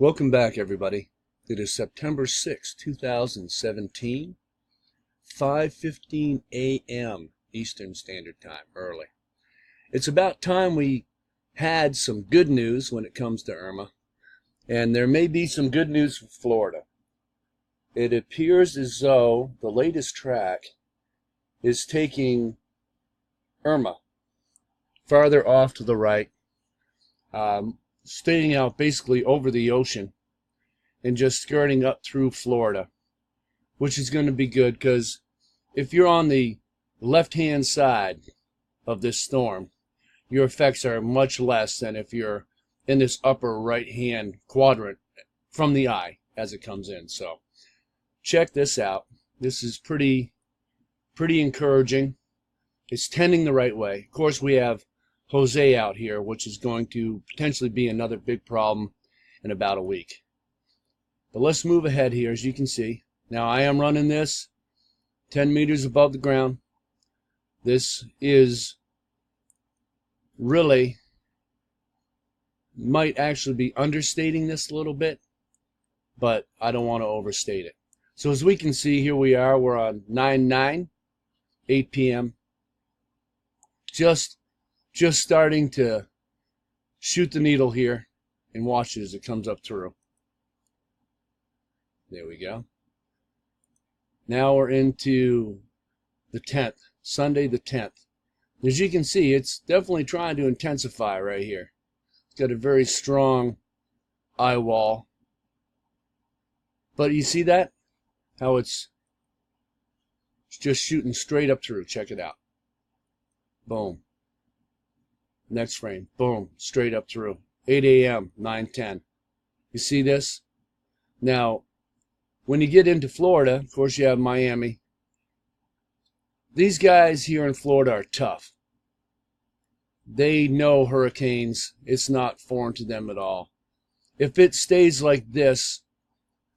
Welcome back, everybody. It is September 6, 2017, 5:15 a.m. Eastern Standard Time, early. It's about time we had some good news when it comes to Irma, and there may be some good news for Florida. It appears as though the latest track is taking Irma farther off to the right, staying out basically over the ocean and just skirting up through Florida, which is going to be good because if you're on the left-hand side of this storm, your effects are much less than if you're in this upper right-hand quadrant from the eye as it comes in. So check this out. This is pretty encouraging. It's tending the right way. Of course, we have Jose out here, which is going to potentially be another big problem in about a week. But let's move ahead here. As you can see, now I am running this 10 meters above the ground. This is really, might actually be understating this a little bit, but I don't want to overstate it. So as we can see, here we are. We're on 9/9, 8 p.m. Just starting to shoot the needle here and watch it as it comes up through. There we go. Now we're into the 10th, Sunday the 10th. As you can see, it's definitely trying to intensify right here. It's got a very strong eye wall. But you see that? How it's just shooting straight up through. Check it out. Boom. Next frame. Boom. Straight up through. 8 a.m. 9:10. You see this? Now, when you get into Florida, of course you have Miami. These guys here in Florida are tough. They know hurricanes. It's not foreign to them at all. If it stays like this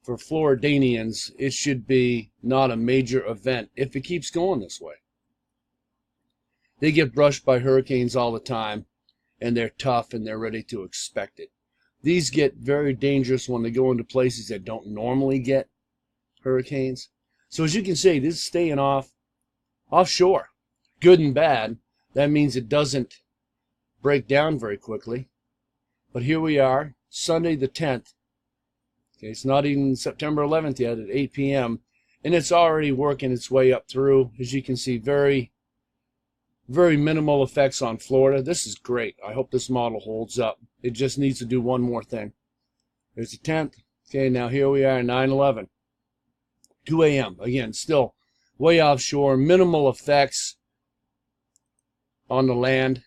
for Floridanians, it should be not a major event if it keeps going this way. They get brushed by hurricanes all the time, and they're tough and they're ready to expect it. These get very dangerous when they go into places that don't normally get hurricanes. So as you can see, this is staying offshore. Good and bad. That means it doesn't break down very quickly. But here we are, Sunday the 10th. Okay, it's not even September 11th yet at 8 p.m. And it's already working its way up through. As you can see, very minimal effects on Florida. This is great. I hope this model holds up. It just needs to do one more thing. There's the 10th. Okay, now here we are, 9/11. 2 a.m. Again, still way offshore. Minimal effects on the land.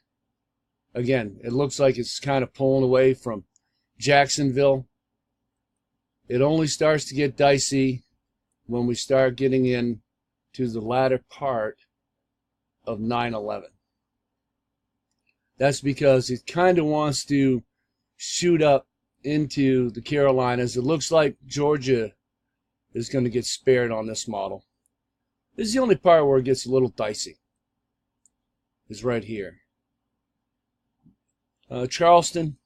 Again, it looks like it's kind of pulling away from Jacksonville. It only starts to get dicey when we start getting in to the latter part of 9/11. That's because it kind of wants to shoot up into the Carolinas. It looks like Georgia is going to get spared on this model. This is the only part where it gets a little dicey, is right here. Charleston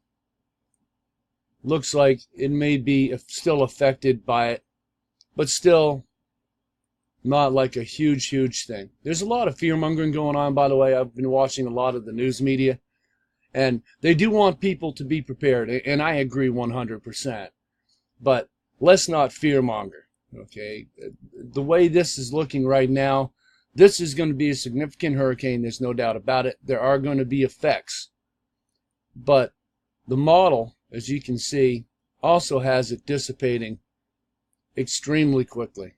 looks like it may be still affected by it, but still not like a huge thing. There's a lot of fear-mongering going on, by the way. I've been watching a lot of the news media, and they do want people to be prepared, and I agree 100%. But let's not fear-monger, okay? The way this is looking right now, this is going to be a significant hurricane. There's no doubt about it. There are going to be effects. But the model, as you can see, also has it dissipating extremely quickly.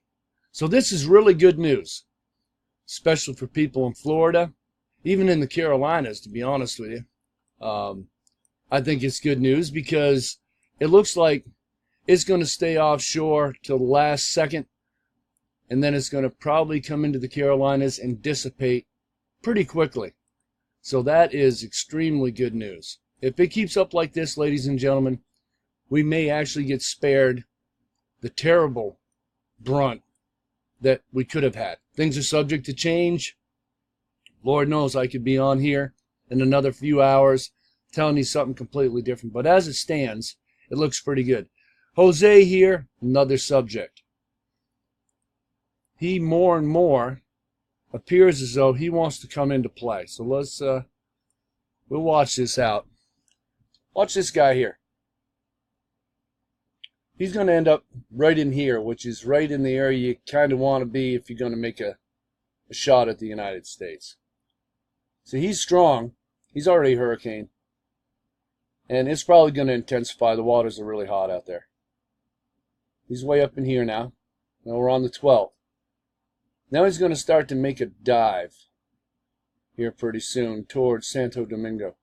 So this is really good news, especially for people in Florida, even in the Carolinas, to be honest with you. I think it's good news because it looks like it's going to stay offshore till the last second, and then it's going to probably come into the Carolinas and dissipate pretty quickly. So that is extremely good news. If it keeps up like this, ladies and gentlemen, we may actually get spared the terrible brunt that we could have had. Things are subject to change. Lord knows I could be on here in another few hours telling you something completely different. But as it stands, it looks pretty good. Jose here, another subject. He more and more appears as though he wants to come into play. So we'll watch this out. Watch this guy here. He's going to end up right in here, which is right in the area you kind of want to be if you're going to make a shot at the United States. So he's strong. He's already a hurricane. And it's probably going to intensify. The waters are really hot out there. He's way up in here now. Now we're on the 12th. Now he's going to start to make a dive here pretty soon towards Santo Domingo.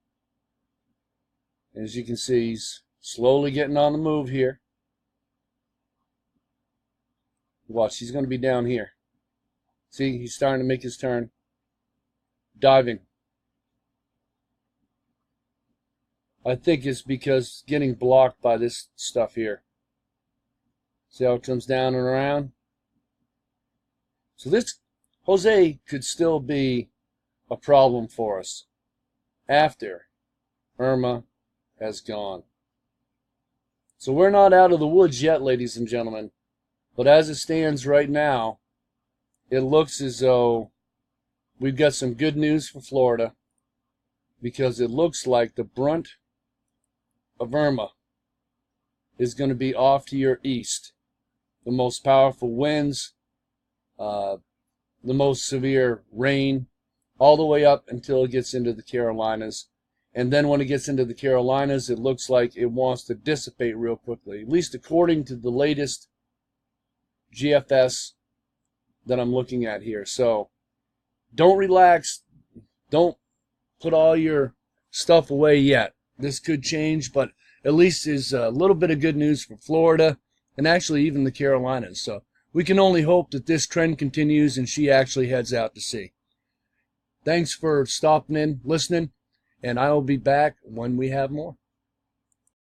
As you can see, he's slowly getting on the move here. Watch, he's going to be down here. See, he's starting to make his turn. Diving. I think it's because getting blocked by this stuff here. See how it comes down and around? So this Jose could still be a problem for us after Irma has gone. So we're not out of the woods yet, ladies and gentlemen. But as it stands right now, it looks as though we've got some good news for Florida, because it looks like the brunt of Irma is going to be off to your east. The most powerful winds, the most severe rain, all the way up until it gets into the Carolinas. And then when it gets into the Carolinas, it looks like it wants to dissipate real quickly, at least according to the latest GFS that I'm looking at here. So don't relax. Don't put all your stuff away yet. This could change, but at least is a little bit of good news for Florida and actually even the Carolinas. So we can only hope that this trend continues and she actually heads out to sea. Thanks for stopping in, listening, and I will be back when we have more.